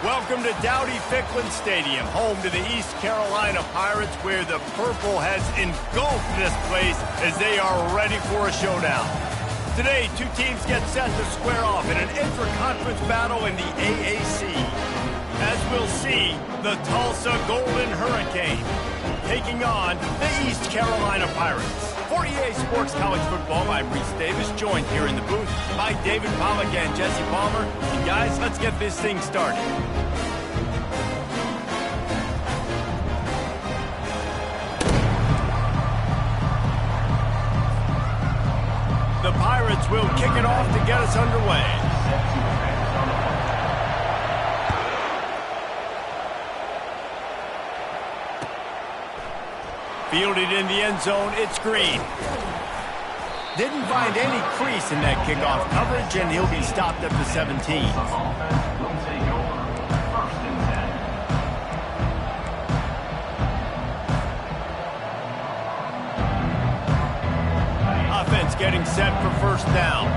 Welcome to Dowdy-Ficklin Stadium, home to the East Carolina Pirates, where the purple has engulfed this place as they are ready for a showdown. Today, two teams get set to square off in an intra-conference battle in the AAC. As we'll see, the Tulsa Golden Hurricane taking on the East Carolina Pirates. For EA Sports College Football, I'm Reese Davis, joined here in the booth by David Pollack and Jesse Palmer. And guys, let's get this thing started. The Pirates will kick it off to get us underway. Fielded in the end zone, it's Green. Didn't find any crease in that kickoff coverage, and he'll be stopped at the 17. Offense getting set for first down.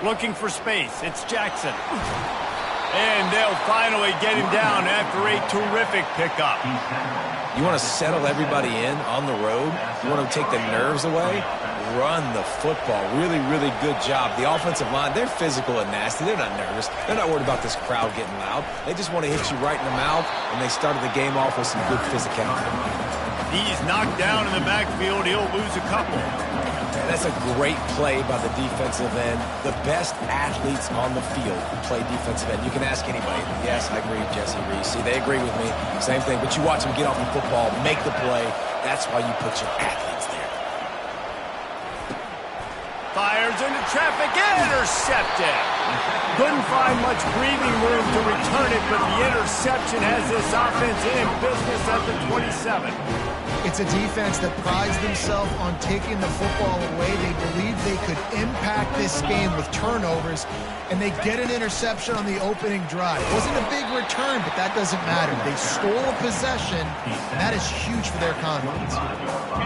Looking for space, it's Jackson. And they'll finally get him down after a terrific pickup. You want to settle everybody in on the road? You want to take the nerves away? Run the football. Really, really good job. The offensive line, they're physical and nasty. They're not nervous. They're not worried about this crowd getting loud. They just want to hit you right in the mouth, and they started the game off with some good physicality. He's knocked down in the backfield. He'll lose a couple. That's a great play by the defensive end. The best athletes on the field play defensive end. You can ask anybody. Yes, I agree, Jesse Reese. See, they agree with me. Same thing. But you watch them get off the football, make the play. That's why you put your athletes there. Fires into traffic, intercepted. Couldn't find much breathing room to return it, but the interception has this offense in business at the 27. It's a defense that prides themselves on taking the football away. They believe they could impact this game with turnovers, and they get an interception on the opening drive. It wasn't a big return, but that doesn't matter. They stole a possession, and that is huge for their confidence.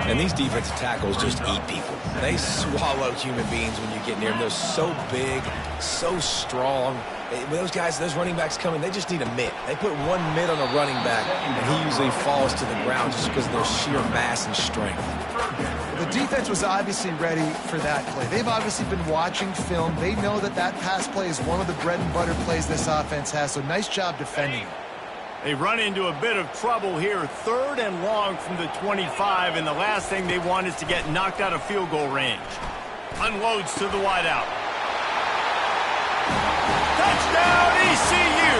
And these defensive tackles just eat people. They swallow human beings when you get near them. They're so big, so strong. Those guys, those running backs coming, they just need a mitt. They put one mitt on a running back, and he usually falls to the ground just because of their sheer mass and strength. The defense was obviously ready for that play. They've obviously been watching film. They know that that pass play is one of the bread and butter plays this offense has, so nice job defending. They run into a bit of trouble here. 3rd and long from the 25, and the last thing they want is to get knocked out of field goal range. Unloads to the wideout. Touchdown, ECU!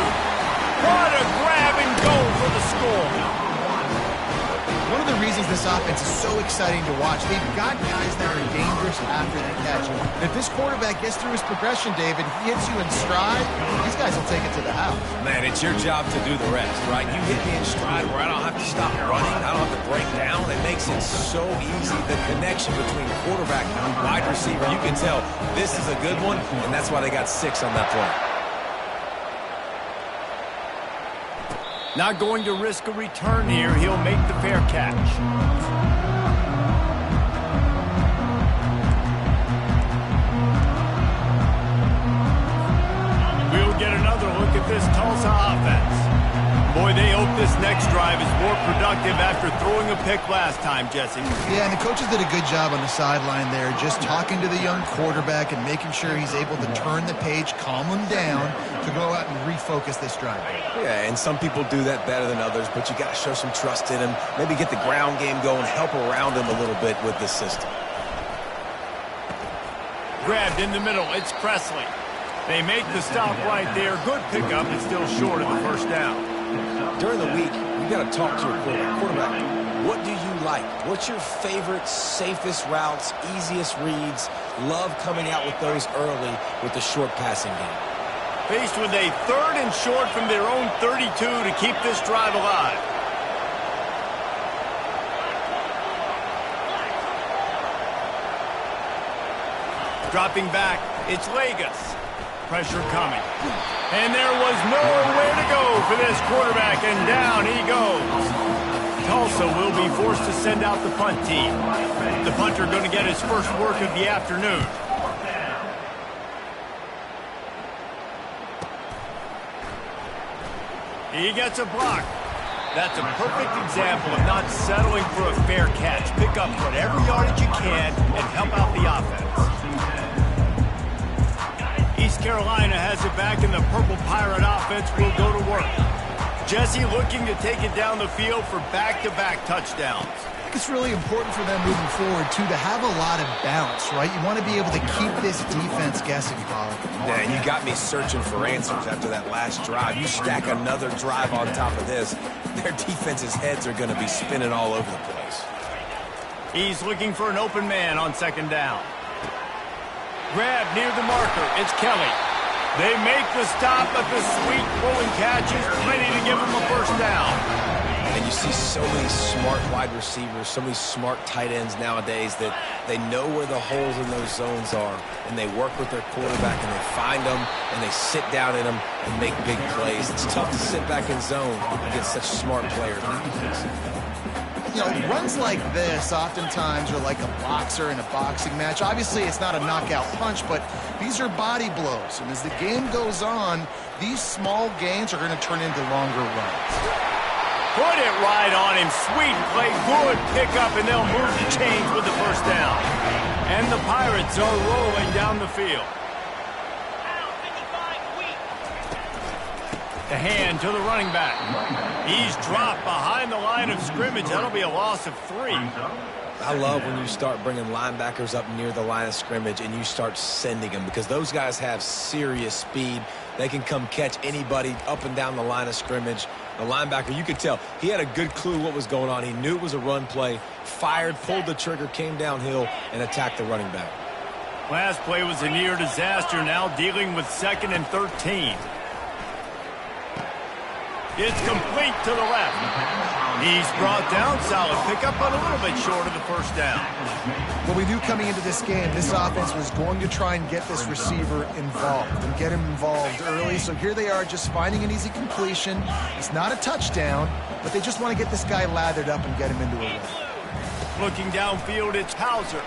What a grab and goal for the score. One of the reasons this offense is so exciting to watch, they've got guys that are dangerous after the catch. And if this quarterback gets through his progression, David, he hits you in stride, these guys will take it to the house. Man, it's your job to do the rest, right? You hit me in stride where I don't have to stop running, I don't have to break down. It makes it so easy. The connection between quarterback and wide receiver, you can tell this is a good one, and that's why they got 6 on that play. Not going to risk a return here. He'll make the fair catch. We'll get another look at this Tulsa offense. Boy, they hope this next drive is more productive after throwing a pick last time, Jesse. Yeah, and the coaches did a good job on the sideline there, just talking to the young quarterback and making sure he's able to turn the page, calm him down, to go out and refocus this drive. Yeah, and some people do that better than others, but you got to show some trust in him, maybe get the ground game going, help around him a little bit with this system. Grabbed in the middle, it's Presley. They make the stop right there. Good pickup, but still short of the first down. During the week, you got to talk to your quarterback. What do you like? What's your favorite, safest routes, easiest reads? Love coming out with those early with the short passing game. Faced with a 3rd and short from their own 32 to keep this drive alive. Dropping back, it's Lagas. Pressure coming. And there was nowhere to go for this quarterback, and down he goes. Tulsa will be forced to send out the punt team. The punter going to get his first work of the afternoon. He gets a block. That's a perfect example of not settling for a fair catch. Pick up whatever yardage you can and help out the offense. East Carolina has it back, and the Purple Pirate offense will go to work. Jesse looking to take it down the field for back-to-back touchdowns. I think it's really important for them moving forward, too, to have a lot of bounce, right? You want to be able to keep this defense guessing, Bob. Yeah, and you got me searching for answers after that last drive. You stack another drive on top of this, their defense's heads are going to be spinning all over the place. He's looking for an open man on second down. Grab near the marker. It's Kelly. They make the stop, but the sweet throwing catch is plenty to give them a first down. And you see so many smart wide receivers, so many smart tight ends nowadays that they know where the holes in those zones are, and they work with their quarterback, and they find them, and they sit down in them and make big plays. It's tough to sit back in zone against such smart players nowadays. You know, runs like this oftentimes are like a boxer in a boxing match. Obviously, it's not a knockout punch, but these are body blows. And as the game goes on, these small gains are going to turn into longer runs. Put it right on him. Sweet play. Good pickup, and they'll move the chains with the first down. And the Pirates are rolling down the field. The hand to the running back. He's dropped behind the line of scrimmage. That'll be a loss of 3. I love when you start bringing linebackers up near the line of scrimmage and you start sending them, because those guys have serious speed. They can come catch anybody up and down the line of scrimmage. The linebacker, you could tell, he had a good clue what was going on. He knew it was a run play, fired, pulled the trigger, came downhill, and attacked the running back. Last play was a near disaster, now dealing with 2nd and 13. It's complete to the left. He's brought down. Solid pickup, but a little bit short of the first down. Well, we knew coming into this game, this offense was going to try and get this receiver involved and get him involved early. So here they are just finding an easy completion. It's not a touchdown, but they just want to get this guy lathered up and get him into a run. Looking downfield, it's Hauser.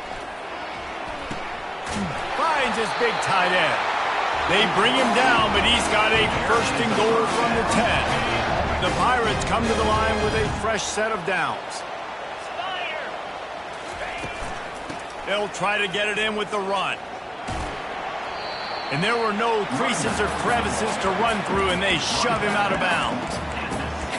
Finds his big tight end. They bring him down, but he's got a first and goal from the 10. The Pirates come to the line with a fresh set of downs. They'll try to get it in with the run. And there were no creases or crevices to run through, and they shove him out of bounds.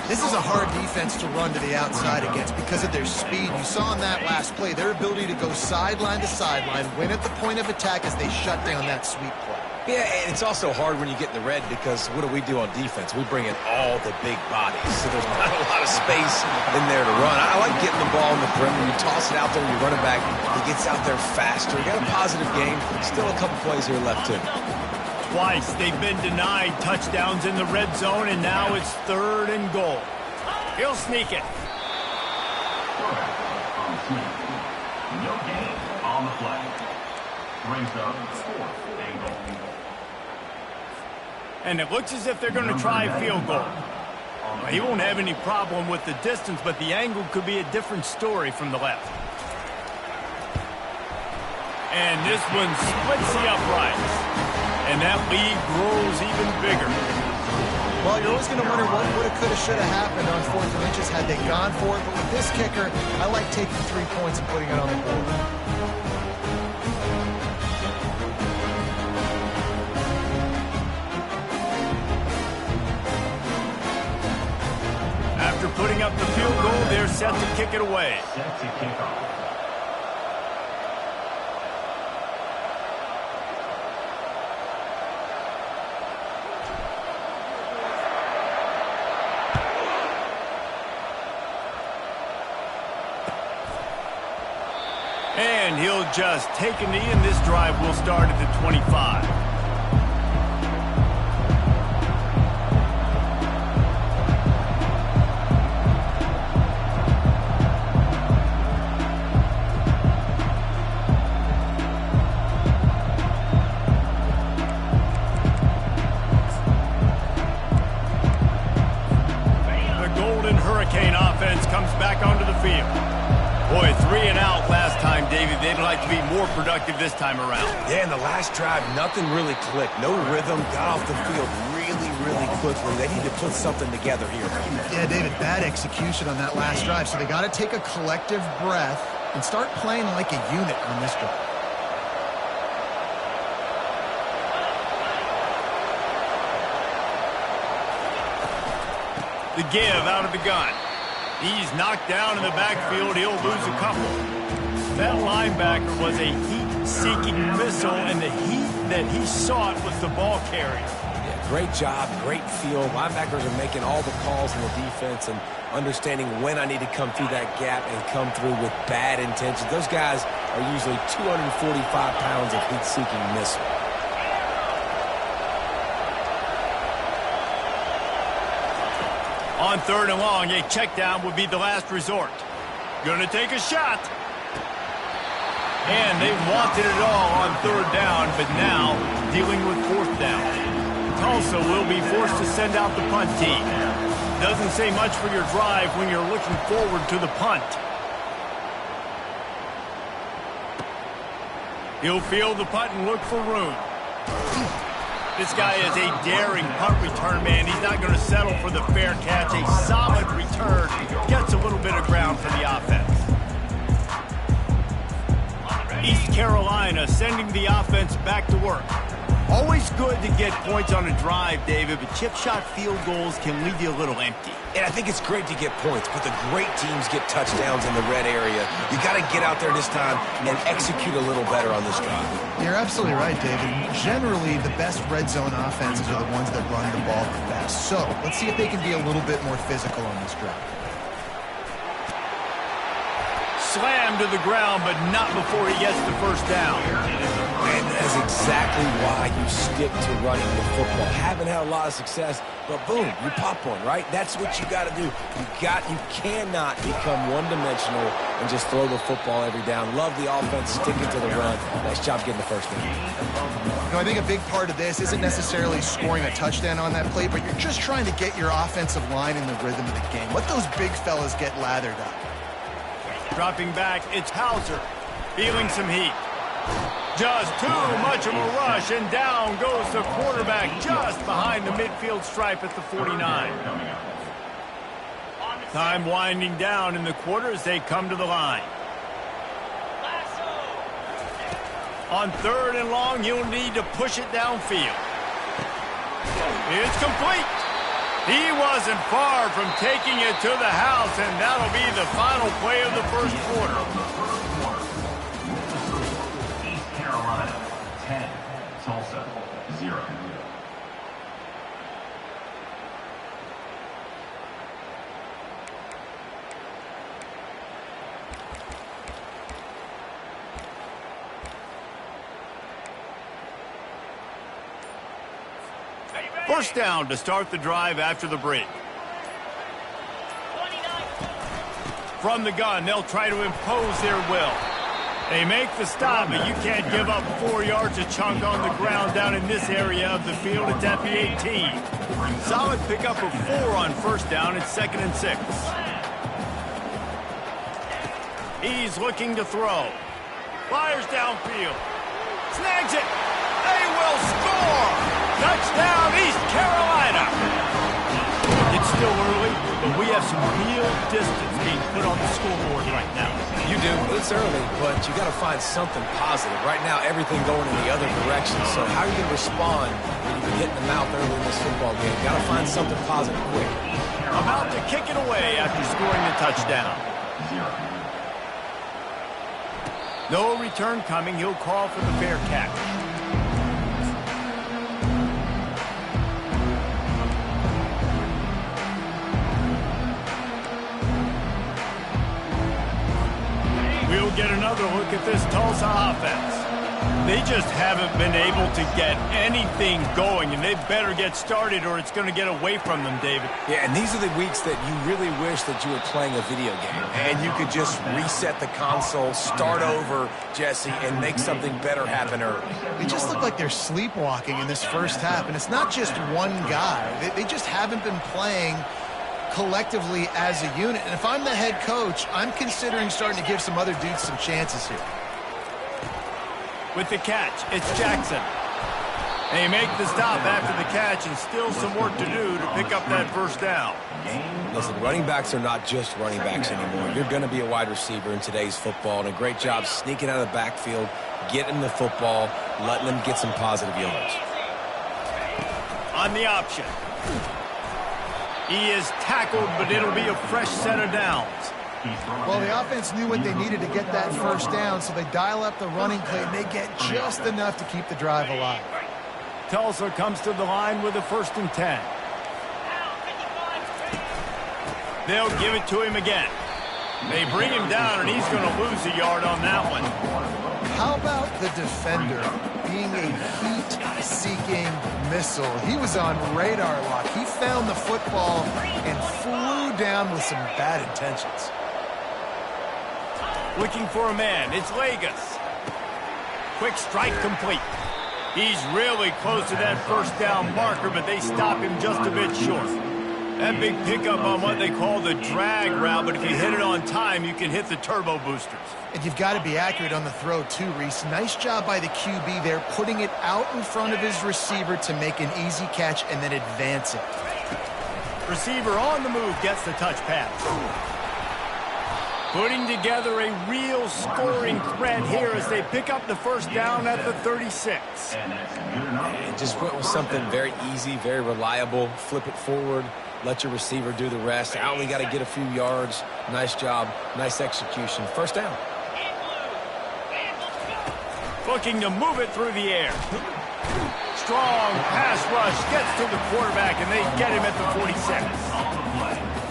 This is a hard defense to run to the outside against because of their speed. You saw in that last play their ability to go sideline to sideline, win at the point of attack as they shut down that sweep play. Yeah, and it's also hard when you get in the red, because what do on defense? We bring in all the big bodies, so there's not a lot of space in there to run. I like getting the ball in the perimeter. You toss it out there, you run it back. He gets out there faster. You got a positive game. Still a couple plays here left, too. Twice they've been denied touchdowns in the red zone, and now it's 3rd and goal. He'll sneak it. No gain on the play. Brings up 4th and goal. And it looks as if they're going to try a field goal. He won't have any problem with the distance, but the angle could be a different story from the left. And this one splits the uprights. And that lead grows even bigger. Well, you're always going to wonder what woulda, coulda, shoulda happened on 4th and inches had they gone for it. But with this kicker, I like taking 3 points and putting it on the board. After putting up the field goal, they're set to kick it away. Set to kick off. And he'll just take a knee, and this drive will start at the 25. comes back onto the field. Boy, 3 and out last time, David. They'd like to be more productive this time around. Yeah, in the last drive, nothing really clicked. No rhythm, got off the field really quickly. They need to put something together here. Yeah, David, bad execution on that last drive. So they got to take a collective breath and start playing like a unit on this drive. The give out of the gun. He's knocked down in the backfield. He'll lose a couple. That linebacker was a heat-seeking missile, and the heat that he sought was the ball carrier. Yeah, great job, great feel. Linebackers are making all the calls in the defense and understanding when I need to come through that gap and come through with bad intentions. Those guys are usually 245 pounds of heat-seeking missile. On 3rd and long, a check down would be the last resort. Gonna take a shot. And they wanted it all on 3rd down, but now dealing with 4th down. Tulsa will be forced to send out the punt team. Doesn't say much for your drive when you're looking forward to the punt. He'll field the punt and look for room. This guy is a daring punt return man. He's not going to settle for the fair catch. A solid return. Gets a little bit of ground for the offense. East Carolina sending the offense back to work. Always good to get points on a drive, David, but chip shot field goals can leave you a little empty. And I think it's great to get points, but the great teams get touchdowns in the red area. You got to get out there this time and execute a little better on this drive. You're absolutely right, David. Generally, the best red zone offenses are the ones that run the ball the best. So let's see if they can be a little bit more physical on this drive. Slammed to the ground, but not before he gets the 1st down. And that's exactly why you stick to running the football. Haven't had a lot of success, but boom, you pop one, right? That's what you got to do. You cannot become one-dimensional and just throw the football every down. Love the offense, sticking to the run. Nice job getting the 1st down. You know, I think a big part of this isn't necessarily scoring a touchdown on that play, but you're just trying to get your offensive line in the rhythm of the game. Let those big fellas get lathered up. Dropping back, it's Hauser. Feeling some heat. Just too much of a rush, and down goes the quarterback just behind the midfield stripe at the 49. Time winding down in the quarter as they come to the line. On 3rd and long, you'll need to push it downfield. It's complete. He wasn't far from taking it to the house, and that'll be the final play of the 1st quarter. East Carolina, 10. Tulsa, 0. First down to start the drive after the break. From the gun, they'll try to impose their will. They make the stop, but you can't give up 4 yards a chunk on the ground down in this area of the field. It's at the 18. Solid pickup of 4 on 1st down. It's 2nd and 6. He's looking to throw. Fires downfield. Snags it. They will score. Touchdown, East Carolina. It's still early, but we have some real distance being put on the scoreboard right now. You do. It's early, but you got to find something positive. Right now, everything going in the other direction. So how are you going to respond when you've been hit in the mouth early in this football game? Got to find something positive quick. About to kick it away after scoring the touchdown. No return coming. He'll call for the fair catch. We'll get another look at this Tulsa offense. They just haven't been able to get anything going, and they better get started or it's going to get away from them, David. Yeah, and these are the weeks that you really wish that you were playing a video game and you could just reset the console, start over, Jesse, and make something better happen early. They just look like they're sleepwalking in this 1st half, and it's not just one guy. They just haven't been playing collectively as a unit. And if I'm the head coach, I'm considering starting to give some other dudes some chances here. With the catch, it's Jackson. They make the stop after the catch and still some work to do to pick up that first down. Listen, running backs are not just running backs anymore. You're going to be a wide receiver in today's football, and a great job sneaking out of the backfield, getting the football, letting them get some positive yards. On the option. He is tackled, but it'll be a fresh set of downs. Well, the offense knew what they needed to get that first down, so they dial up the running play, and they get just enough to keep the drive alive. Tulsa comes to the line with a 1st and 10. They'll give it to him again. They bring him down, and he's going to lose a yard on that one. How about the defender being a heat-seeking missile? He was on radar lock. He found the football and flew down with some bad intentions. Looking for a man. It's Vegas. Quick strike complete. He's really close to that first down marker, but they stop him just a bit short. That big pickup on what they call the drag route, but if you hit it on time, you can hit the turbo boosters. And you've got to be accurate on the throw too, Reese. Nice job by the QB there, putting it out in front of his receiver to make an easy catch and then advance it. Receiver on the move gets the touch pass. Putting together a real scoring threat here as they pick up the first down at the 36. And just went with something very easy, very reliable. Flip it forward, let your receiver do the rest. I only got to get a few yards. Nice job, nice execution. First down. Looking to move it through the air. Strong pass rush gets to the quarterback, and they get him at the 46.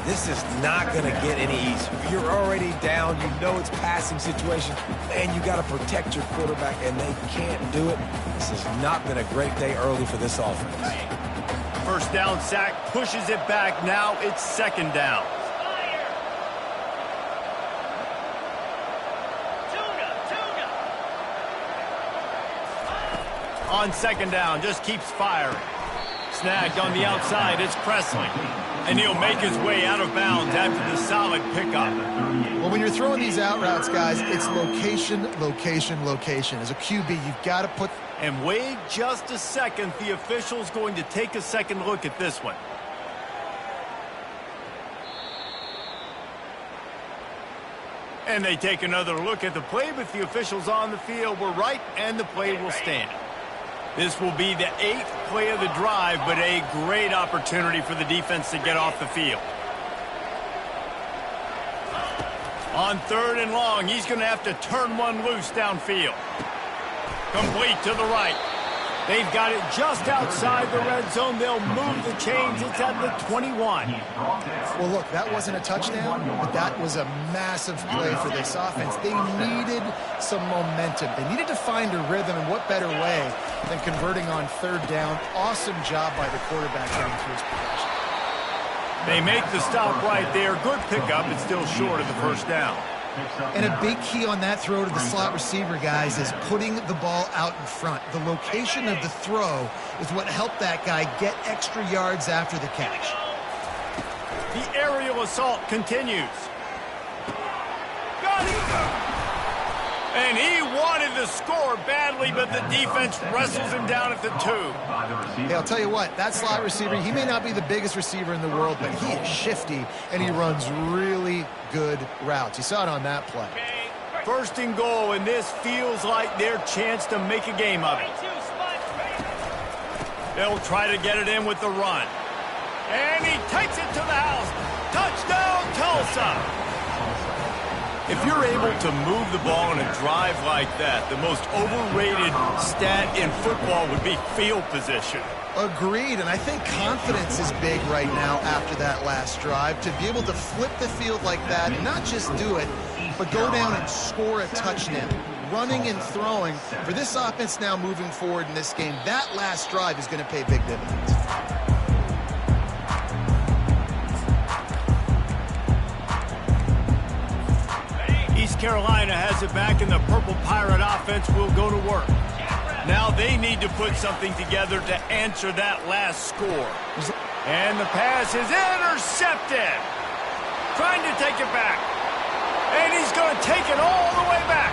This is not going to get any easier. You're already down. You know it's passing situation, and you got to protect your quarterback, and they can't do it. This has not been a great day early for this offense. First down sack pushes it back. Now it's 2nd down. On 2nd down, just keeps firing. Snagged on the outside, it's Presley. And he'll make his way out of bounds after the solid pickup. Well, when you're throwing these out routes, guys, it's location, location, location. As a QB, you've got to put... And wait just a second. The official's going to take a second look at this one. And they take another look at the play, but the officials on the field were right, and the play will stand. This will be the 8th play of the drive, but a great opportunity for the defense to get off the field. On 3rd and long, he's going to have to turn one loose downfield. Complete to the right. They've got it just outside the red zone. They'll move the chains. It's at the 21. Well, look, that wasn't a touchdown, but that was a massive play for this offense. They needed some momentum. They needed to find a rhythm, and what better way than converting on 3rd down. Awesome job by the quarterback getting through his progression. They make the stop right there. Good pickup. It's still short of the first down. And a big key on that throw to the slot receiver, guys, is putting the ball out in front. The location of the throw is what helped that guy get extra yards after the catch. The aerial assault continues. Got him! And he wanted to score badly, but the defense wrestles him down at the 2. Hey, I'll tell you what, that slot receiver, he may not be the biggest receiver in the world, but he is shifty, and he runs really good routes. You saw it on that play. 1st and goal, and this feels like their chance to make a game of it. They'll try to get it in with the run. And he takes it to the house. Touchdown, Tulsa! If you're able to move the ball in a drive like that, the most overrated stat in football would be field position. Agreed, and I think confidence is big right now after that last drive. To be able to flip the field like that, and not just do it, but go down and score a touchdown. Running and throwing, for this offense now moving forward in this game, that last drive is going to pay big dividends. Carolina has it back, and the Purple Pirate offense will go to work. Now they need to put something together to answer that last score. And the pass is intercepted. Trying to take it back. And he's going to take it all the way back.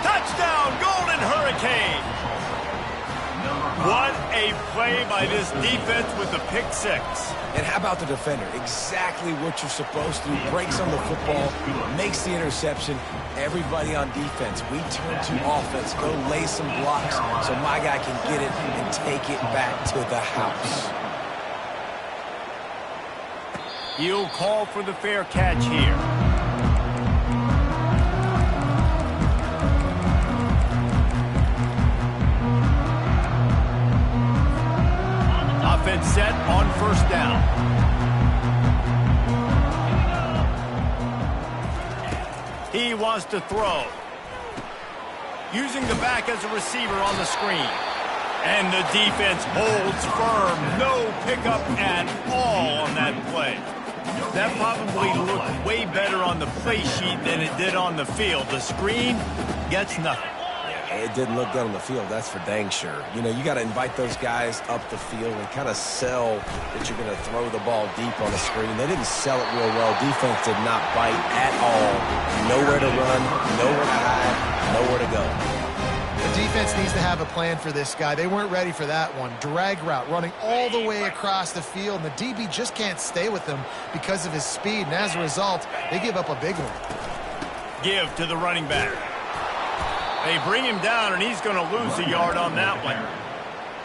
Touchdown, Golden Hurricane. What a play by this defense with the pick six. And how about the defender? Exactly what you're supposed to do. Breaks on the football, makes the interception. Everybody on defense, we turn to offense. Go lay some blocks so my guy can get it and take it back to the house. He'll call for the fair catch here. Offense set on first down. He wants to throw. Using the back as a receiver on the screen. And the defense holds firm. No pickup at all on that play. That probably looked way better on the play sheet than it did on the field. The screen gets nothing. It didn't look good on the field, that's for dang sure. You know, you got to invite those guys up the field and kind of sell that you're going to throw the ball deep on the screen. They didn't sell it real well. Defense did not bite at all. Nowhere to run, nowhere to hide, nowhere to go. The defense needs to have a plan for this guy. They weren't ready for that one. Drag route, running all the way across the field, and the DB just can't stay with him because of his speed, and as a result, they give up a big one. Give to the running back. They bring him down, and he's going to lose a yard on that one.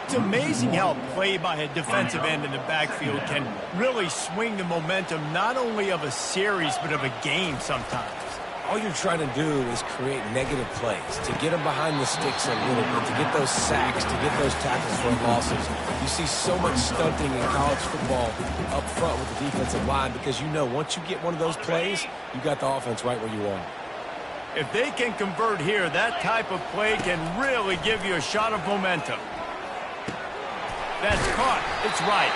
It's amazing how a play by a defensive end in the backfield can really swing the momentum not only of a series but of a game sometimes. All you're trying to do is create negative plays, to get them behind the sticks a little bit, to get those sacks, to get those tackles for losses. You see so much stunting in college football up front with the defensive line because you know once you get one of those plays, you got the offense right where you want it. If they can convert here, that type of play can really give you a shot of momentum. That's caught. It's right.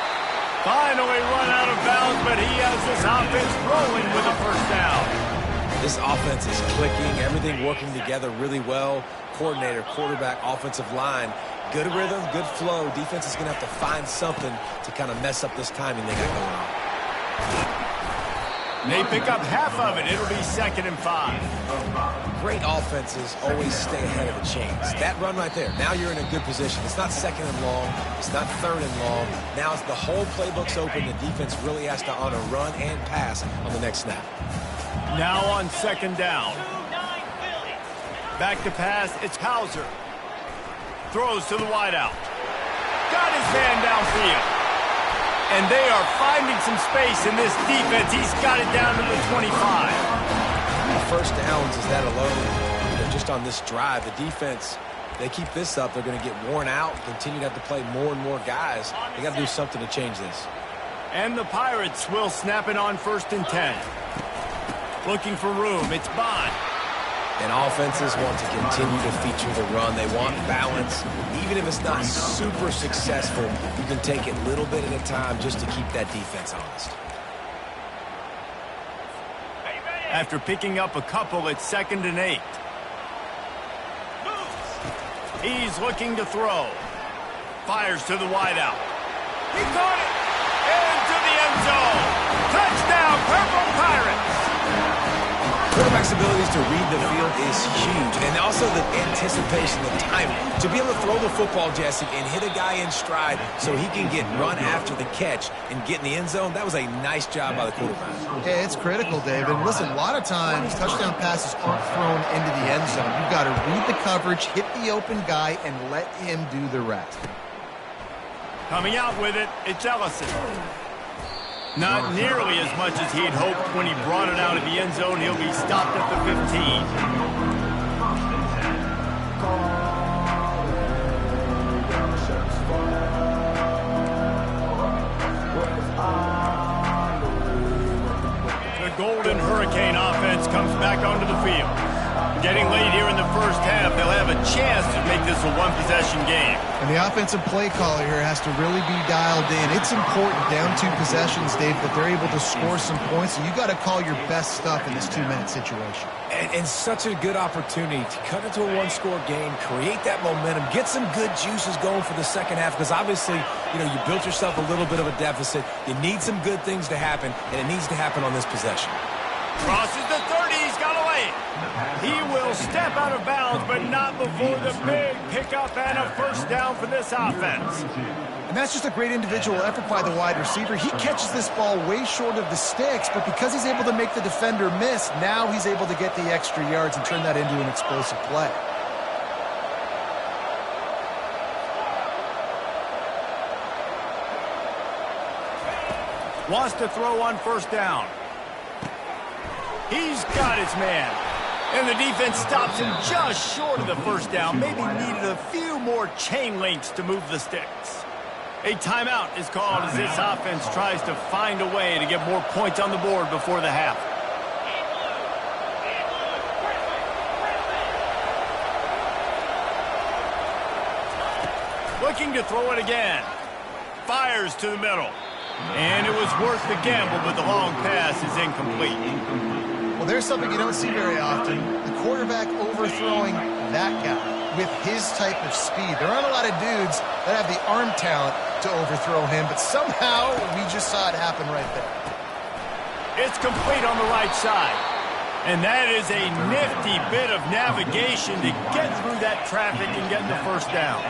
Finally run out of bounds, but he has this offense rolling with a first down. This offense is clicking, everything working together really well. Coordinator, quarterback, offensive line, good rhythm, good flow. Defense is going to have to find something to kind of mess up this timing they got going on. They pick up half of it. It'll be 2nd and 5. Great offenses always stay ahead of the chains. That run right there, now you're in a good position. It's not 2nd and long. It's not 3rd and long. Now it's the whole playbook's open. The defense really has to honor run and pass on the next snap. Now on 2nd down. Back to pass, it's Hauser. Throws to the wideout. Got his man downfield. And they are finding some space in this defense. He's got it down to the 25. First downs is that alone. You know, just on this drive, the defense, they keep this up, they're going to get worn out, continue to have to play more and more guys. They got to do something to change this. And the Pirates will snap it on 1st and 10. Looking for room. It's Bond. And offenses want to continue to feature the run. They want balance. Even if it's not super successful, you can take it little bit at a time just to keep that defense honest. After picking up a couple, it's 2nd and 8. He's looking to throw. Fires to the wideout. He caught it! Into the end zone! Touchdown, Purple Pirates! Quarterback's abilities to read the field is huge, and also the anticipation, the timing. To be able to throw the football, Jesse, and hit a guy in stride so he can get run after the catch and get in the end zone, that was a nice job by the quarterback. Yeah, it's critical, Dave. And listen, a lot of times touchdown passes aren't thrown into the end zone. You've got to read the coverage, hit the open guy, and let him do the rest. Coming out with it, it's Ellison. Not nearly as much as he'd hoped when he brought it out of the end zone. He'll be stopped at the 15. The Golden Hurricane offense comes back onto the field. Getting late here in the first half, they'll have a chance to make this a one-possession game. And the offensive play caller here has to really be dialed in. It's important down 2 possessions, Dave, that they're able to score some points. So you got to call your best stuff in this 2-minute situation. And such a good opportunity to cut into a one-score game, create that momentum, get some good juices going for the second half, because obviously, you built yourself a little bit of a deficit. You need some good things to happen, and it needs to happen on this possession. Crosses the 30, he's got away. He will step out of bounds, but not before the big pickup and a first down for this offense. And that's just a great individual effort by the wide receiver. He catches this ball way short of the sticks, but because he's able to make the defender miss, now he's able to get the extra yards and turn that into an explosive play. Wants to throw on first down. He's got his man. And the defense stops him just short of the first down. Maybe needed a few more chain links to move the sticks. A timeout is called as this offense tries to find a way to get more points on the board before the half. Looking to throw it again. Fires to the middle. And it was worth the gamble, but the long pass is incomplete. Well, there's something you don't see very often. The quarterback overthrowing that guy with his type of speed. There aren't a lot of dudes that have the arm talent to overthrow him, but somehow we just saw it happen right there. It's complete on the right side. And that is a nifty bit of navigation to get through that traffic and get the first down.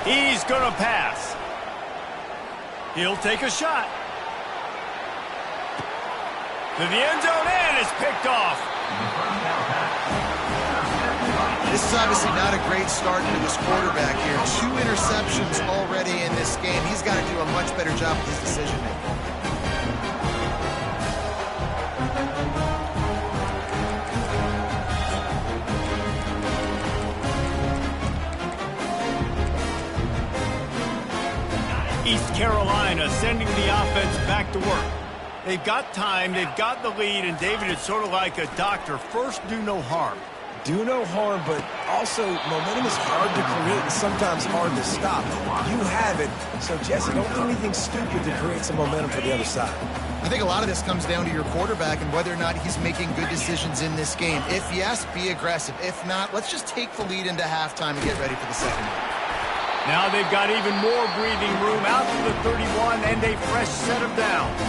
He's going to pass. He'll take a shot. To the end zone and is picked off. This is obviously not a great start for this quarterback here. 2 interceptions already in this game. He's got to do a much better job with his decision-making. East Carolina sending the offense back to work. They've got time, they've got the lead, and David, it's sort of like a doctor. First, do no harm. Do no harm, but also momentum is hard to create and sometimes hard to stop. You have it, so Jesse, don't do anything stupid to create some momentum for the other side. I think a lot of this comes down to your quarterback and whether or not he's making good decisions in this game. If yes, be aggressive. If not, let's just take the lead into halftime and get ready for the second half. Now they've got even more breathing room out to the 31 and a fresh set of downs.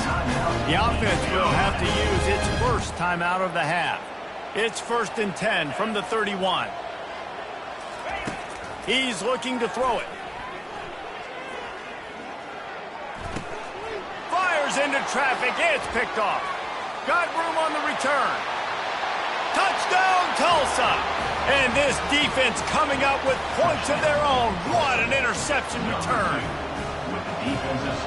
The offense will have to use its first timeout of the half. It's 1st and 10 from the 31. He's looking to throw it. Fires into traffic. It's picked off. Got room on the return. Touchdown, Tulsa! And this defense coming up with points of their own. What an interception return.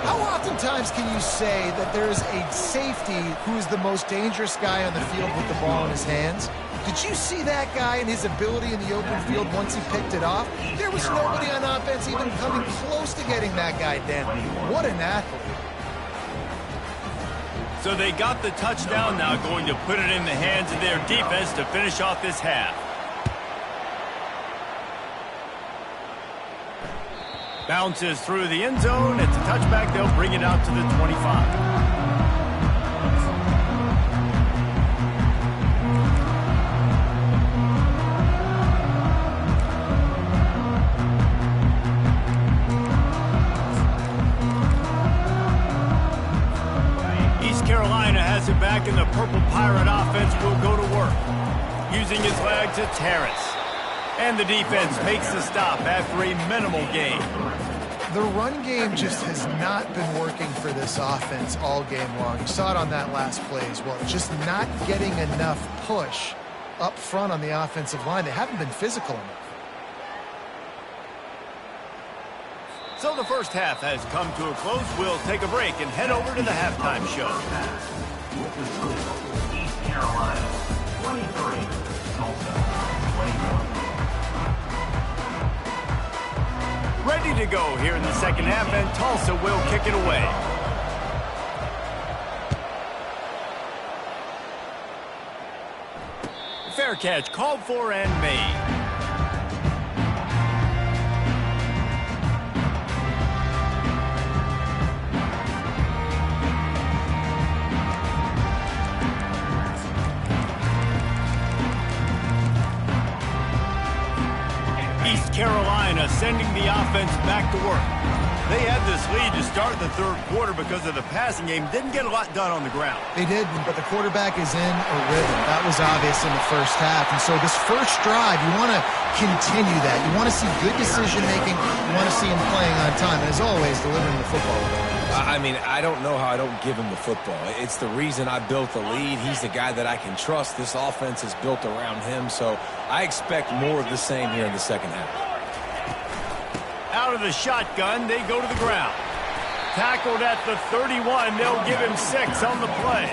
How oftentimes can you say that there's a safety who's the most dangerous guy on the field with the ball in his hands? Did you see that guy and his ability in the open field once he picked it off? There was nobody on offense even coming close to getting that guy down. What an athlete. So they got the touchdown, now going to put it in the hands of their defense to finish off this half. Bounces through the end zone. It's a touchback. They'll bring it out to the 25. Carolina has it back, and the Purple Pirate offense will go to work. Using his legs, it's Harris. And the defense makes the stop after a minimal gain. The run game just has not been working for this offense all game long. You saw it on that last play as well. Just not getting enough push up front on the offensive line. They haven't been physical enough. So the first half has come to a close. We'll take a break and head over to the halftime show. East Carolina, 23, Tulsa, 21. Ready to go here in the second half, and Tulsa will kick it away. catch called for and made. East Carolina sending the offense back to work. They had this lead to start the third quarter because of the passing game. Didn't get a lot done on the ground. They didn't, but the quarterback is in a rhythm. That was obvious in the first half. And so this first drive, you want to continue that. You want to see good decision-making. You want to see him playing on time. And as always, delivering the football. I mean, I don't know how I don't give him the football. It's the reason I built the lead. He's the guy that I can trust. This offense is built around him. So I expect more of the same here in the second half. Out of the shotgun, they go to the ground. Tackled at the 31. They'll give him 6 on the play.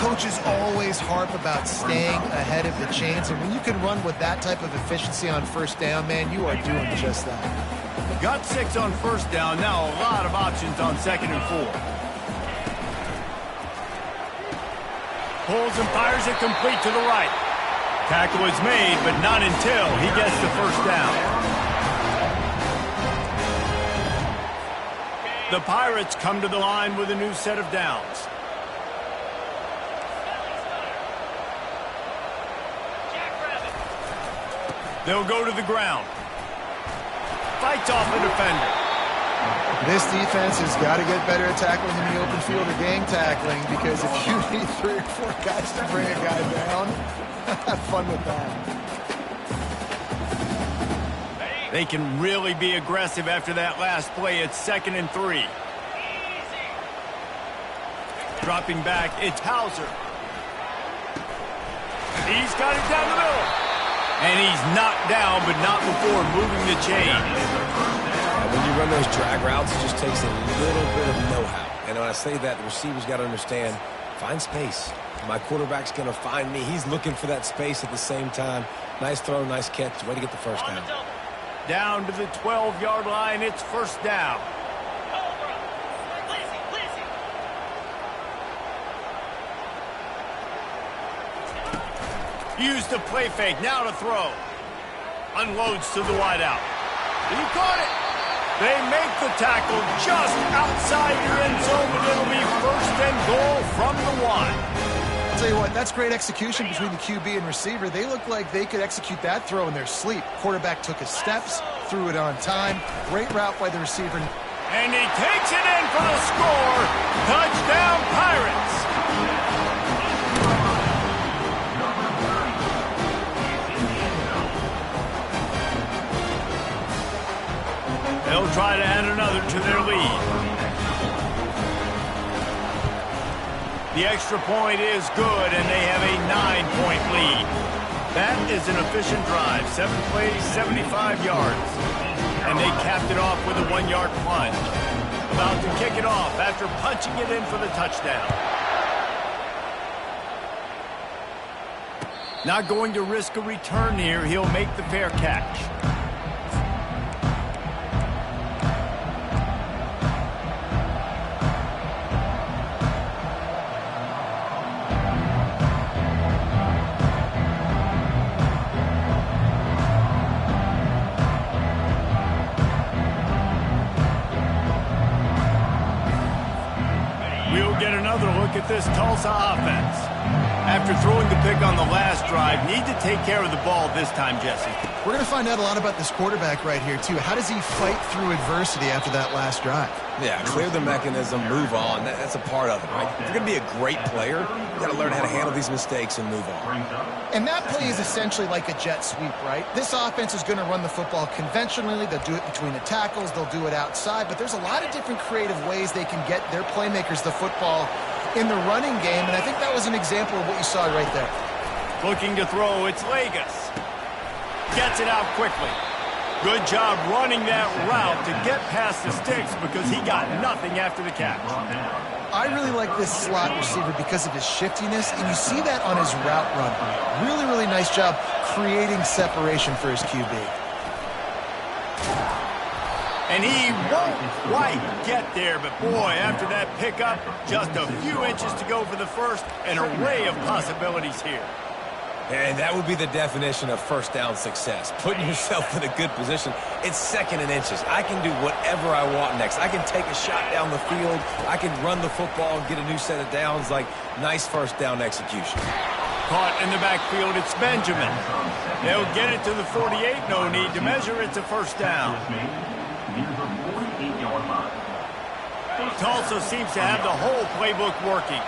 Coaches always harp about staying ahead of the chains, and when you can run with that type of efficiency on first down, man, you are doing just that. Got 6 on first down. Now a lot of options on 2nd and 4. Pulls and fires it complete to the right. Tackle is made, but not until he gets the first down. The Pirates come to the line with a new set of downs. They'll go to the ground. Fights off the defender. This defense has got to get better at tackling in the open field or gang tackling, because if you need 3 or 4 guys to bring a guy down, have fun with that. They can really be aggressive after that last play. It's 2nd and 3. Dropping back, it's Hauser. He's got it down the middle. And he's knocked down, but not before moving the chains. When you run those drag routes, it just takes a little bit of know-how. And when I say that, the receiver's got to understand, find space. My quarterback's going to find me. He's looking for that space at the same time. Nice throw, nice catch. Way to get the first down. Down to the 12-yard line, it's first down. Use the play fake, now to throw. Unloads to the wideout. He caught it. They make the tackle just outside your end zone, but it'll be 1st and goal from the 1. I'll tell you what, that's great execution between the QB and receiver. They look like they could execute that throw in their sleep. Quarterback took his steps, threw it on time. Great route by the receiver. And he takes it in for the score. Touchdown, Pirates. They'll try to add another to their lead. The extra point is good, and they have a 9-point lead. That is an efficient drive. 7 plays, 75 yards. And they capped it off with a 1-yard plunge. About to kick it off after punching it in for the touchdown. Not going to risk a return here. He'll make the fair catch. Get another look at this Tulsa offense. After throwing the pick on the last drive, need to take care of the ball this time, Jesse. We're going to find out a lot about this quarterback right here, too. How does he fight through adversity after that last drive? Yeah, clear the mechanism, move on. That's a part of it, right? If you're going to be a great player, you got to learn how to handle these mistakes and move on. And that play is essentially like a jet sweep, right? This offense is going to run the football conventionally. They'll do it between the tackles. They'll do it outside. But there's a lot of different creative ways they can get their playmakers the football in the running game. And I think that was an example of what you saw right there. Looking to throw, it's Vegas. Gets it out quickly. Good job running that route to get past the sticks because he got nothing after the catch. I really like this slot receiver because of his shiftiness, and you see that on his route run. Really, really nice job creating separation for his QB. And he won't quite get there, but boy, after that pickup, just a few inches to go for the first, an array of possibilities here. And that would be the definition of first down success. Putting yourself in a good position. It's second and inches. I can do whatever I want next. I can take a shot down the field. I can run the football and get a new set of downs. Like, nice first down execution. Caught in the backfield, it's Benjamin. They'll get it to the 48. No need to measure. It's a first down. Tulsa seems to have the whole playbook working.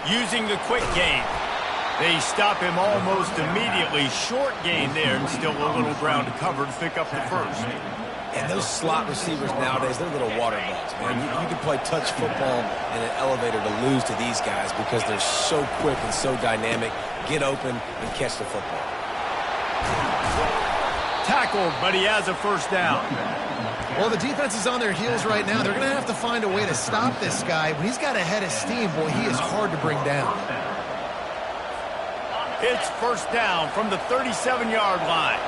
Using the quick game. They stop him almost immediately. Short gain there, and still a little ground to cover to pick up the first. And those slot receivers nowadays, they're little water bugs, man. You can play touch football in an elevator to lose to these guys because they're so quick and so dynamic. Get open and catch the football. Tackled, but he has a first down. Well, the defense is on their heels right now. They're going to have to find a way to stop this guy. When he's got a head of steam, boy, he is hard to bring down. It's first down from the 37-yard line.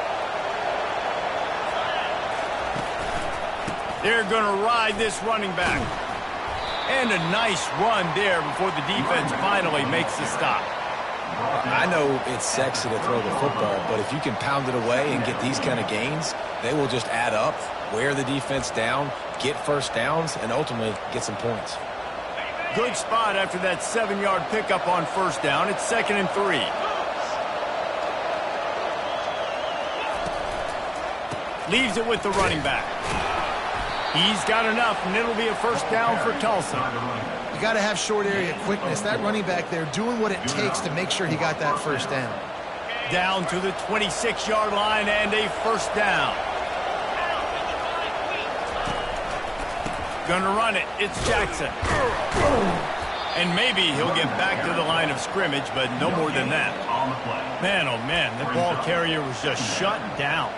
They're going to ride this running back. And a nice run there before the defense finally makes the stop. I know it's sexy to throw the football, but if you can pound it away and get these kind of gains, they will just add up, wear the defense down, get first downs, and ultimately get some points. Good spot after that 7-yard pickup on first down. It's 2nd and 3. Leaves it with the running back. He's got enough, and it'll be a first down for Tulsa. You got to have short area quickness. That running back there doing what it takes to make sure he got that first down. Down to the 26-yard line and a first down. Gonna run it. It's Jackson. And maybe he'll get back to the line of scrimmage, but no more than that. Man, oh man, the ball carrier was just shut down.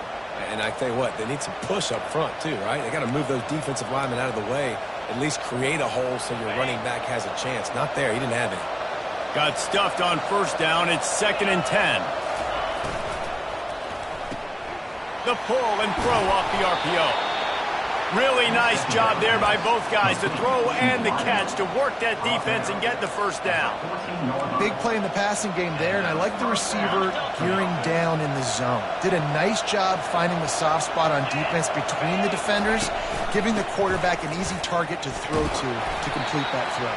And I tell you what, they need some push up front too, right? They got to move those defensive linemen out of the way, at least create a hole so your running back has a chance. Not there. He didn't have any. Got stuffed on first down. It's 2nd and 10. The pull and throw off the RPO. Really nice job there by both guys to throw and the catch to work that defense and get the first down. Big play in the passing game there, and I like the receiver gearing down in the zone. Did a nice job finding the soft spot on defense between the defenders, giving the quarterback an easy target to throw to complete that throw.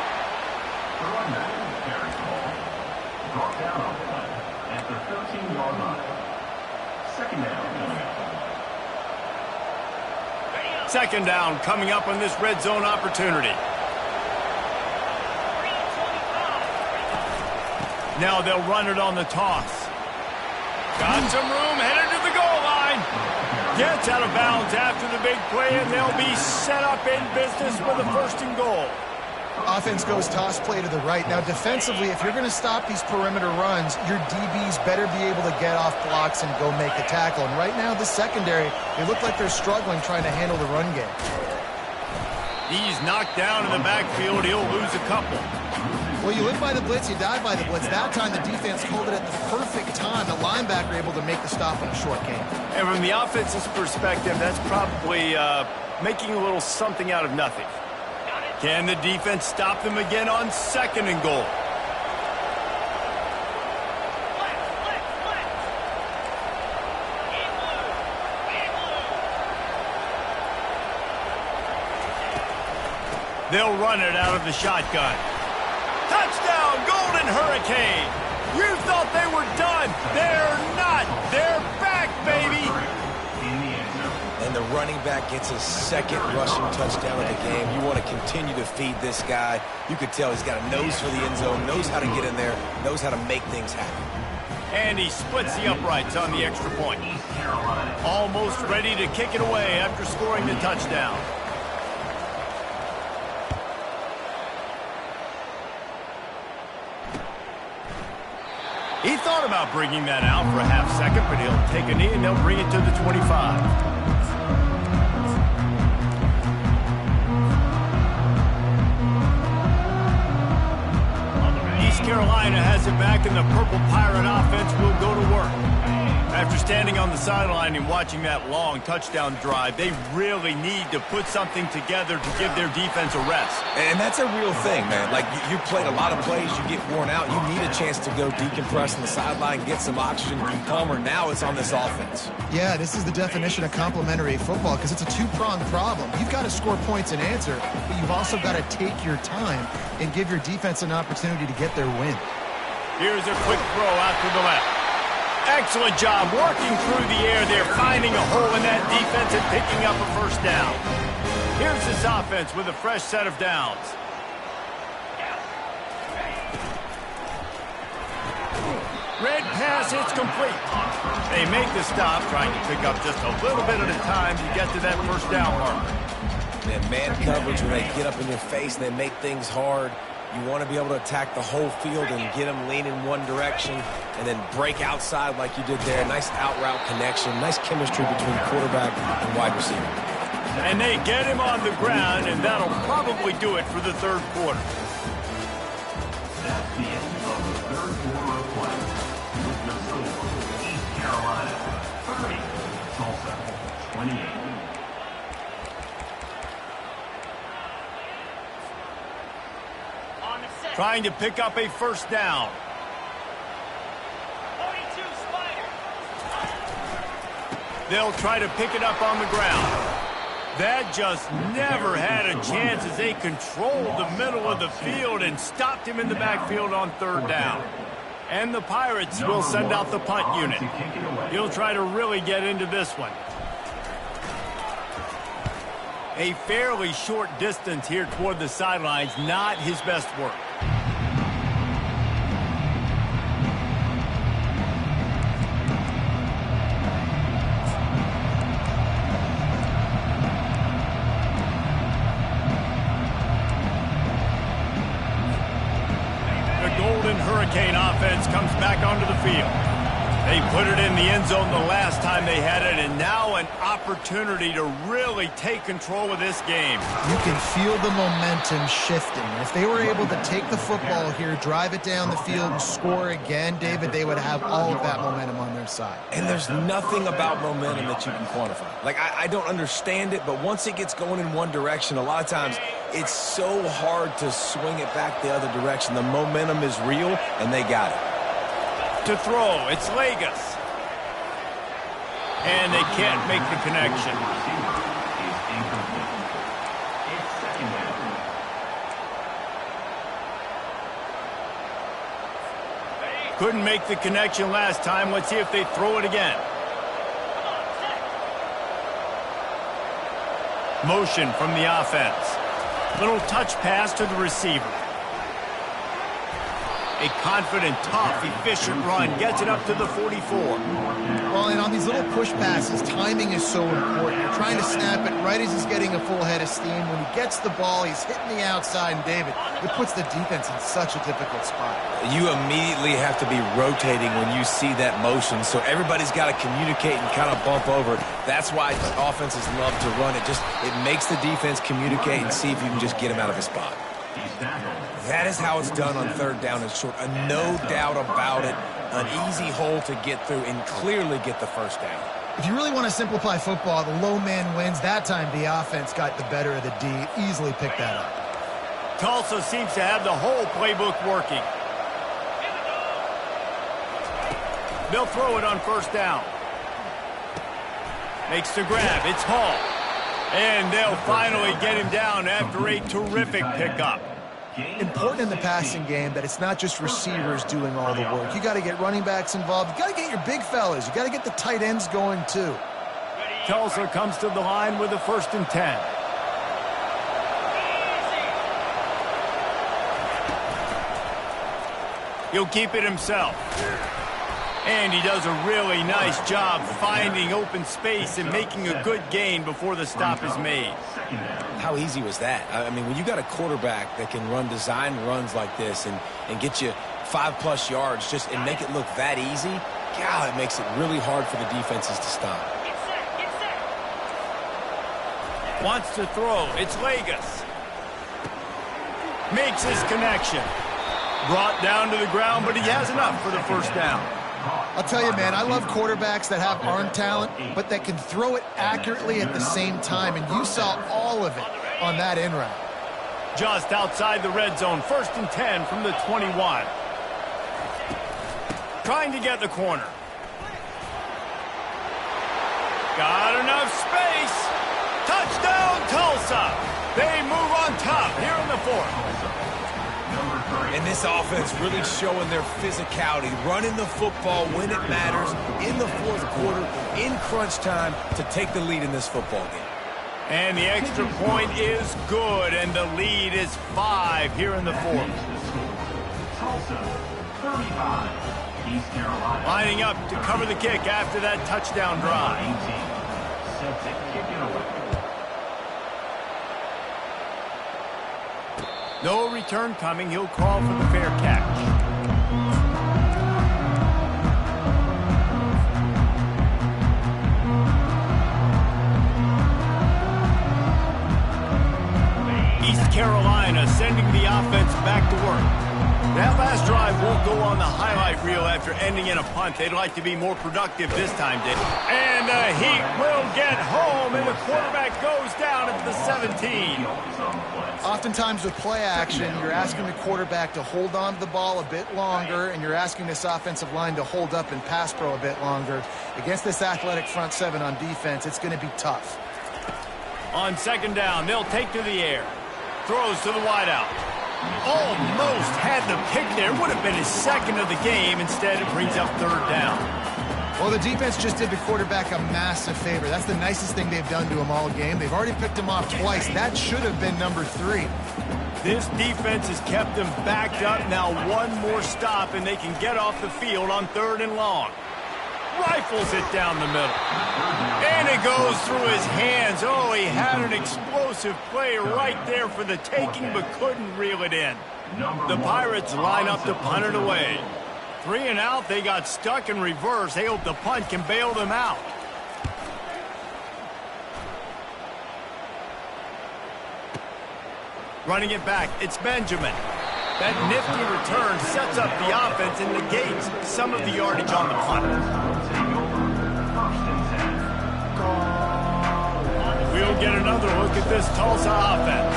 Brought down on the play at the 13-yard line. 2nd down. 2nd down coming up on this red zone opportunity. Now they'll run it on the toss. Got some room, headed to the goal line. Gets out of bounds after the big play, and they'll be set up in business with a 1st and goal. Offense goes toss play to the right. Now, defensively, if you're going to stop these perimeter runs, your DBs better be able to get off blocks and go make the tackle. And right now, the secondary, they look like they're struggling trying to handle the run game. He's knocked down in the backfield. He'll lose a couple. Well, you live by the blitz, you die by the blitz. That time, the defense called it at the perfect time. The linebacker able to make the stop on a short game. And from the offense's perspective, that's probably making a little something out of nothing. Can the defense stop them again on 2nd and goal? They'll run it out of the shotgun. Touchdown, Golden Hurricane! You thought they were done. They're not. They're back, baby! And the running back gets his 2nd rushing touchdown of the game. You want to continue to feed this guy. You could tell he's got a nose for the end zone, knows how to get in there, knows how to make things happen. And he splits the uprights on the extra point. Almost ready to kick it away after scoring the touchdown. He thought about bringing that out for a half second, but he'll take a knee and they'll bring it to the 25. Carolina has it back, and the Purple Pirate offense will go to work. After standing on the sideline and watching that long touchdown drive, they really need to put something together to give their defense a rest. And that's a real thing, man. Like, you played a lot of plays, you get worn out, you need a chance to go decompress on the sideline, get some oxygen from Palmer. Now it's on this offense. Yeah, this is the definition of complementary football because it's a two-pronged problem. You've got to score points and answer, but you've also got to take your time and give your defense an opportunity to get their win. Here's a quick throw out to the left. Excellent job working through the air there, finding a hole in that defense and picking up a first down. Here's this offense with a fresh set of downs. Red pass, it's complete. They make the stop, trying to pick up just a little bit at a time to get to that first down marker. And man coverage, when they get up in your face and they make things hard, you want to be able to attack the whole field and get them lean in one direction and then break outside like you did there. Nice out-route connection, nice chemistry between quarterback and wide receiver. And they get him on the ground, and that'll probably do it for the third quarter. That's the end of the third quarter of play. With the score, East Carolina 30, Tulsa 28. Trying to pick up a first down. They'll try to pick it up on the ground. That just never had a chance as they controlled the middle of the field and stopped him in the backfield on third down. And the Pirates will send out the punt unit. He'll try to really get into this one. A fairly short distance here toward the sidelines, not his best work. Hurricane offense comes back onto the field. They put it in the end zone the last time they had it, and now an opportunity to really take control of this game. You can feel the momentum shifting. If they were able to take the football here, drive it down the field, and score again, David, they would have all of that momentum on their side. And there's nothing about momentum that you can quantify. Like, I don't understand it, but once it gets going in one direction, a lot of times it's so hard to swing it back the other direction. The momentum is real, and they got it. To throw, it's Vegas. And they can't make the connection. Couldn't make the connection last time. Let's see if they throw it again. Motion from the offense. Little touch pass to the receiver. A confident, tough, efficient run. Gets it up to the 44. Well, and on these little push passes, timing is so important. You're trying to snap it right as he's getting a full head of steam. When he gets the ball, he's hitting the outside, and David, it puts the defense in such a difficult spot. You immediately have to be rotating when you see that motion, so everybody's got to communicate and kind of bump over. That's why offenses love to run it. It makes the defense communicate and see if you can just get him out of his spot. That is how it's done on third down and short. No doubt about it. An easy hole to get through and clearly get the first down. If you really want to simplify football, the low man wins. That time the offense got the better of the D. Easily picked that up. Tulsa seems to have the whole playbook working. They'll throw it on first down. Makes the grab. It's Hall. And they'll finally get him down after a terrific pickup. Important in the passing game that it's not just receivers doing all the work. You got to get running backs involved. You got to get your big fellas. You got to get the tight ends going too. Tulsa comes to the line with a 1st and 10. He'll keep it himself. And he does a really nice job finding open space and making a good gain before the stop is made. How easy was that? I mean, when you got a quarterback that can run design runs like this and get you 5+ yards and make it look that easy, God, it makes it really hard for the defenses to stop. Wants to throw. It's Vegas. Makes his connection. Brought down to the ground, but he has enough for the first down. I'll tell you, man, I love quarterbacks that have arm talent, but that can throw it accurately at the same time, and you saw all of it on that in route. Just outside the red zone, 1st and 10 from the 21. Trying to get the corner. Got enough space. Touchdown, Tulsa. They move on top here in the 4th. And this offense really showing their physicality, running the football when it matters, in the 4th quarter, in crunch time, to take the lead in this football game. And the extra point is good, and the lead is 5 here in the 4th. Tulsa, 35. East Carolina. Lining up to cover the kick after that touchdown drive. 18. Set to kick it away. No return coming. He'll call for the fair catch. East Carolina sending the offense back to work. That last drive won't go on the highlight reel after ending in a punt. They'd like to be more productive this time, Dave. And the Heat will get home, and the quarterback goes down at the 17. Oftentimes with play action, you're asking the quarterback to hold on to the ball a bit longer, and you're asking this offensive line to hold up and pass pro a bit longer. Against this athletic front 7 on defense, it's going to be tough. On 2nd down, they'll take to the air. Throws to the wideout. Almost had the pick there. Would have been his 2nd of the game. Instead, it brings up 3rd down. Well, the defense just did the quarterback a massive favor. That's the nicest thing they've done to him all game. They've already picked him off twice. That should have been number 3. This defense has kept them backed up. Now one more stop, and they can get off the field on 3rd and long. Rifles it down the middle. And it goes through his hands. Oh, he had an explosive play right there for the taking, but couldn't reel it in. The Pirates line up to punt it away. 3 and out, they got stuck in reverse. They hope the punt can bail them out. Running it back, it's Benjamin. That nifty return sets up the offense and negates some of the yardage on the punt. We'll get another look at this Tulsa offense.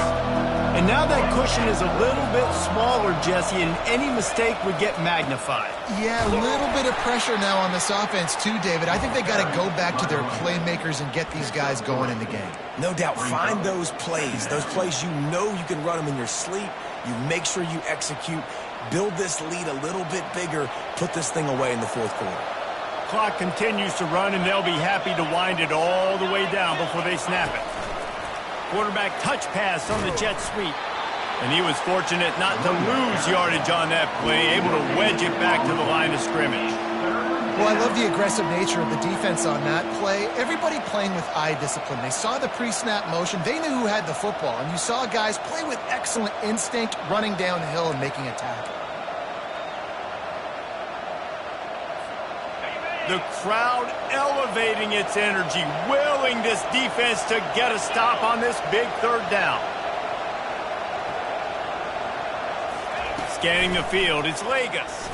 And now that cushion is a little bit smaller, Jesse, and any mistake would get magnified. Yeah, a little bit of pressure now on this offense too, David. I think they got to go back to their playmakers and get these guys going in the game. No doubt, find those plays you know you can run them in your sleep. You make sure you execute, build this lead a little bit bigger, put this thing away in the 4th quarter. Clock continues to run, and they'll be happy to wind it all the way down before they snap it. Quarterback touch pass on the jet sweep. And he was fortunate not to lose yardage on that play, able to wedge it back to the line of scrimmage. Well, I love the aggressive nature of the defense on that play. Everybody playing with eye discipline. They saw the pre-snap motion. They knew who had the football. And you saw guys play with excellent instinct, running downhill and making a tackle. The crowd elevating its energy, willing this defense to get a stop on this big 3rd down. Scanning the field, it's Lagas.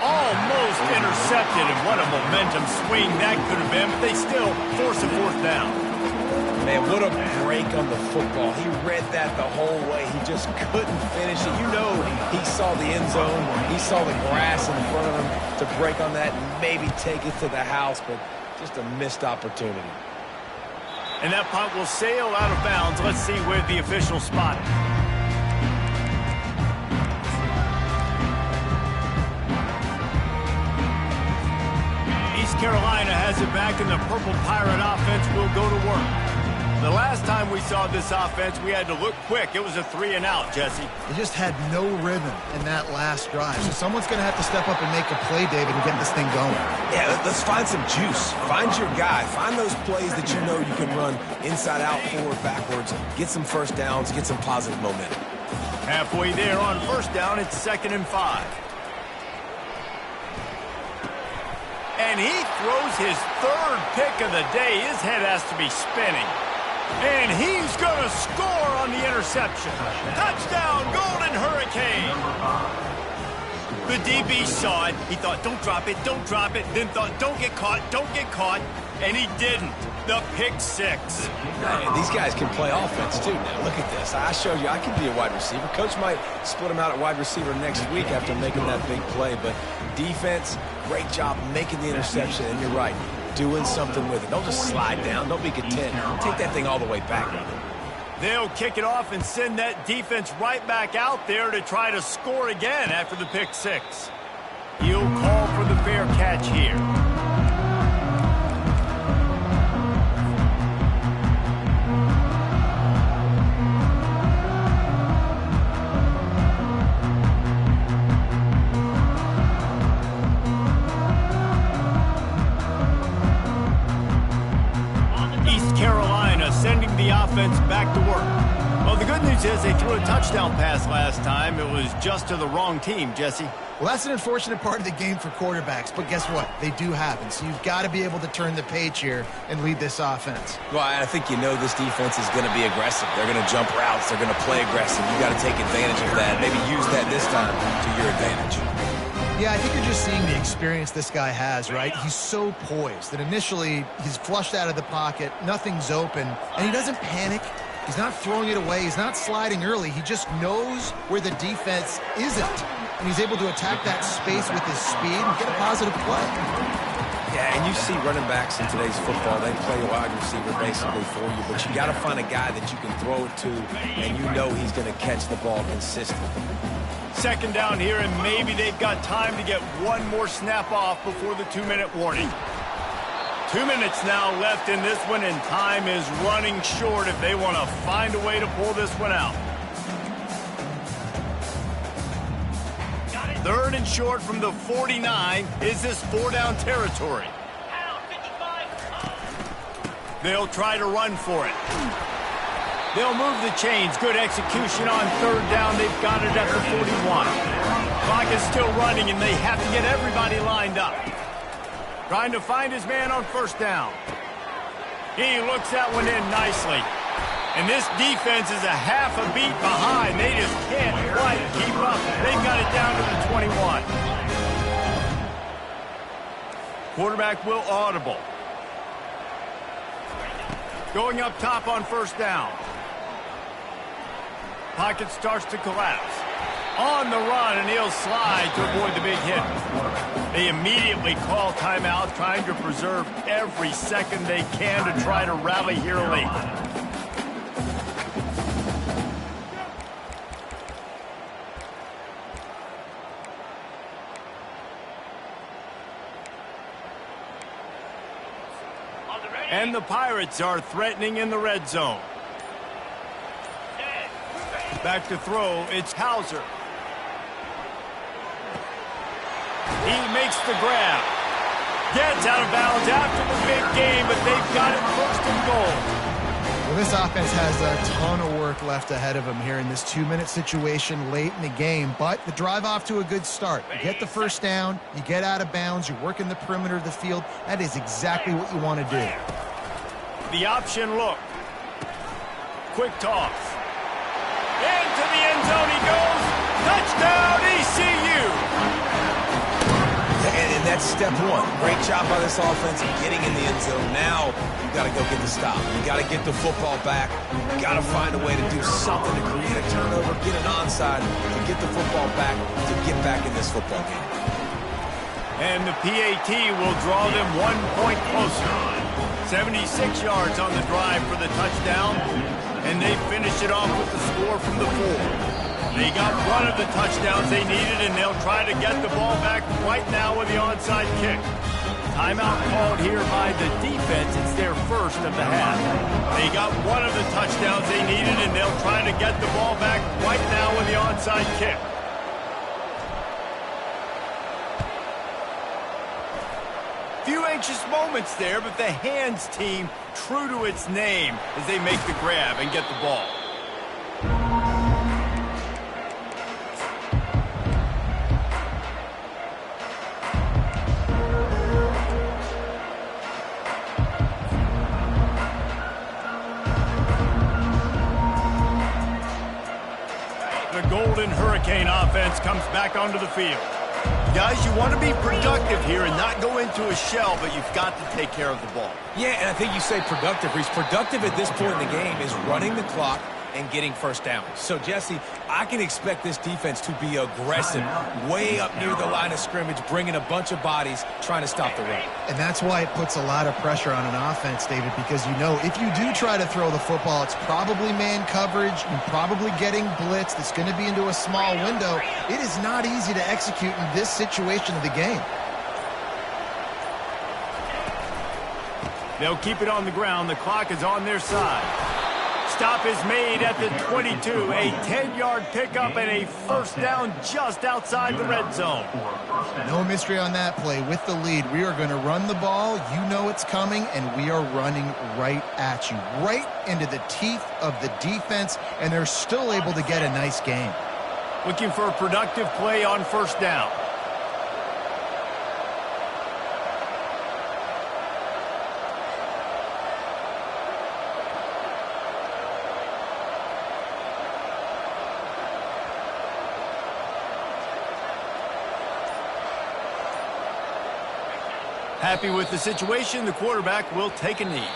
Almost intercepted, and what a momentum swing that could have been, but they still force a 4th down. Man, what a break on the football. He read that the whole way. He just couldn't finish it. You know he saw the end zone. He saw the grass in front of him to break on that and maybe take it to the house, but just a missed opportunity. And that punt will sail out of bounds. Let's see where the officials spot it. East Carolina has it back, and the Purple Pirate offense will go to work. The last time we saw this offense, we had to look quick. It was a 3 and out, Jesse. They just had no rhythm in that last drive. So someone's going to have to step up and make a play, David, and get this thing going. Yeah, let's find some juice. Find your guy. Find those plays that you know you can run inside out, forward, backwards. Get some 1st downs. Get some positive momentum. Halfway there on 1st down, it's 2nd and 5. And he throws his 3rd pick of the day. His head has to be spinning. And he's going to score on the interception. Touchdown, Golden Hurricane. The DB saw it. He thought, don't drop it, don't drop it. Then thought, don't get caught, don't get caught. And he didn't. The pick six. Man, these guys can play offense, too. Now, look at this. I showed you I can be a wide receiver. Coach might split him out at wide receiver next week after making that big play. But defense, great job making the interception. And you're right, doing something with it. Don't just slide down. Don't be content. Take that thing all the way back. They'll kick it off and send that defense right back out there to try to score again after the pick six. He'll call for the fair catch here. Sending the offense back to work. Well, the good news is they threw a touchdown pass last time. It was just to the wrong team, Jesse. Well, that's an unfortunate part of the game for quarterbacks, but guess what? They do happen, so you've got to be able to turn the page here and lead this offense. Well, I think you know this defense is going to be aggressive. They're going to jump routes. They're going to play aggressive. You got to take advantage of that. Maybe use that this time to your advantage. Yeah, I think you're just seeing the experience this guy has, right? He's so poised that initially he's flushed out of the pocket, nothing's open, and he doesn't panic. He's not throwing it away. He's not sliding early. He just knows where the defense isn't, and he's able to attack that space with his speed and get a positive play. Yeah, and you see running backs in today's football, they play wide receiver basically for you, but you got to find a guy that you can throw it to, and you know he's going to catch the ball consistently. Second down here, and maybe they've got time to get one more snap off before the 2-minute warning. 2 minutes now left in this one, and time is running short if they want to find a way to pull this one out. Third and short from the 49. Is this 4-down territory? They'll try to run for it. They'll move the chains. Good execution on third down. They've got it at the 41. Clock is still running, and they have to get everybody lined up. Trying to find his man on first down. He looks that one in nicely. And this defense is a half a beat behind. They just can't quite keep up. They've got it down to the 21. Quarterback will audible. Going up top on first down. Pocket starts to collapse. On the run, and he'll slide to avoid the big hit. They immediately call timeout, trying to preserve every second they can to try to rally here late. And the Pirates are threatening in the red zone. Back to throw, it's Hauser. He makes the grab. Gets out of bounds after the big game, but they've got it first and goal. Well, this offense has a ton of work left ahead of them here in this 2-minute situation late in the game, but the drive off to a good start. You get the first down, you get out of bounds, you're working the perimeter of the field. That is exactly what you want to do. The option look. Quick toss. Into the end zone he goes. Touchdown, ECU. And that's step one. Great job by this offense getting in the end zone. Now you got to go get the stop. You got to get the football back. You got to find a way to do something to create a turnover, get an onside, to get the football back, to get back in this football game. And the PAT will draw them 1 point closer. 76 yards on the drive for the touchdown, and they finish it off with the score from the 4. They got one of the touchdowns they needed, and they'll try to get the ball back right now with the onside kick. Timeout called here by the defense. It's their first of the half. They got one of the touchdowns they needed, and they'll try to get the ball back right now with the onside kick. Few anxious moments there, but the hands team true to its name as they make the grab and get the ball. The Golden Hurricane offense comes back onto the field. Guys, you want to be productive here and not go into a shell, but you've got to take care of the ball. Yeah, and I think you say productive, Reese. Productive at this point in the game is running the clock and getting first down. So, Jesse, I can expect this defense to be aggressive, way up near the line of scrimmage, bringing a bunch of bodies, trying to stop the run. And that's why it puts a lot of pressure on an offense, David, because you know if you do try to throw the football, it's probably man coverage, you're probably getting blitzed, it's going to be into a small window. It is not easy to execute in this situation of the game. They'll keep it on the ground. The clock is on their side. Stop is made at the 22. A 10-yard pickup and a first down just outside the red zone. No mystery on that play. With the lead, we are going to run the ball. You know it's coming, and we are running right at you, right into the teeth of the defense, and they're still able to get a nice game. Looking for a productive play on first down. Happy with the situation, the quarterback will take a knee.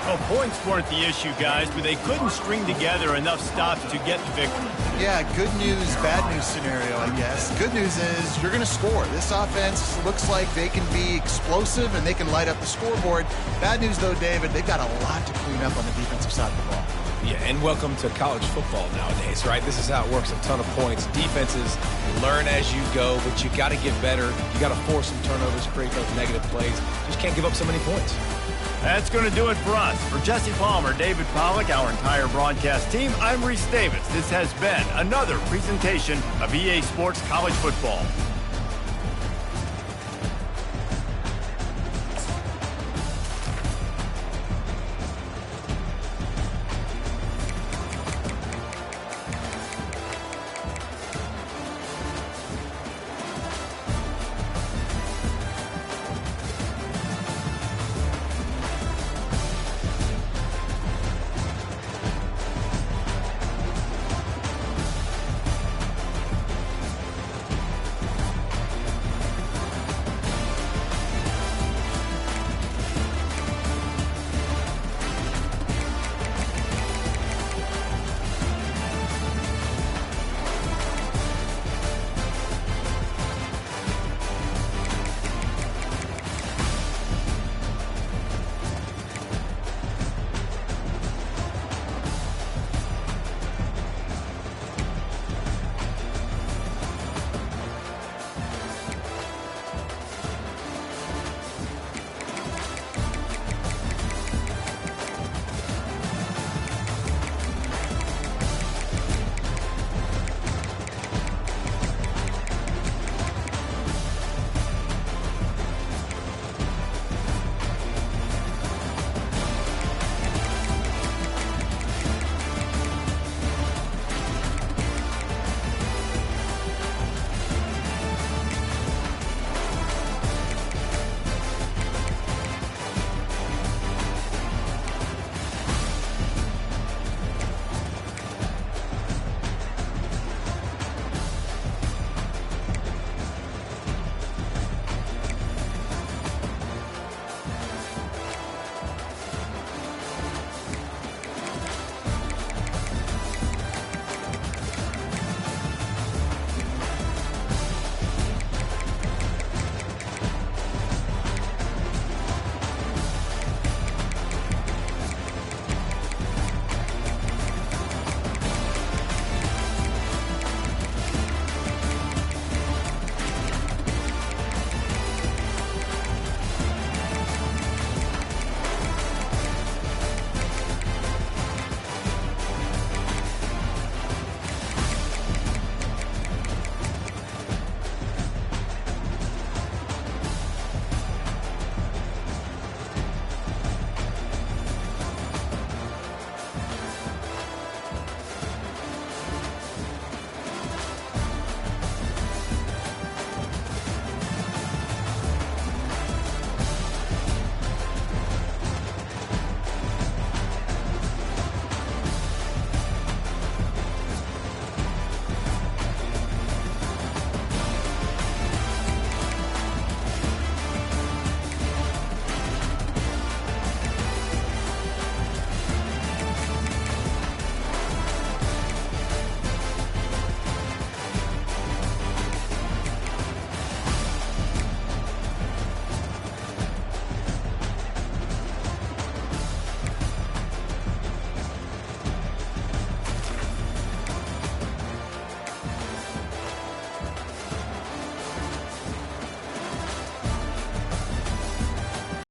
Well, points weren't the issue, guys, but they couldn't string together enough stops to get the victory. Yeah, good news, bad news scenario, I guess. Good news is you're going to score. This offense looks like they can be explosive and they can light up the scoreboard. Bad news, though, David, they've got a lot to clean up on the defensive side of the ball. Yeah, and welcome to college football nowadays, right? This is how it works, a ton of points. Defenses learn as you go, but you got to get better. You got to force some turnovers, create those negative plays. Just can't give up so many points. That's going to do it for us. For Jesse Palmer, David Pollack, our entire broadcast team, I'm Reese Davis. This has been another presentation of EA Sports College Football.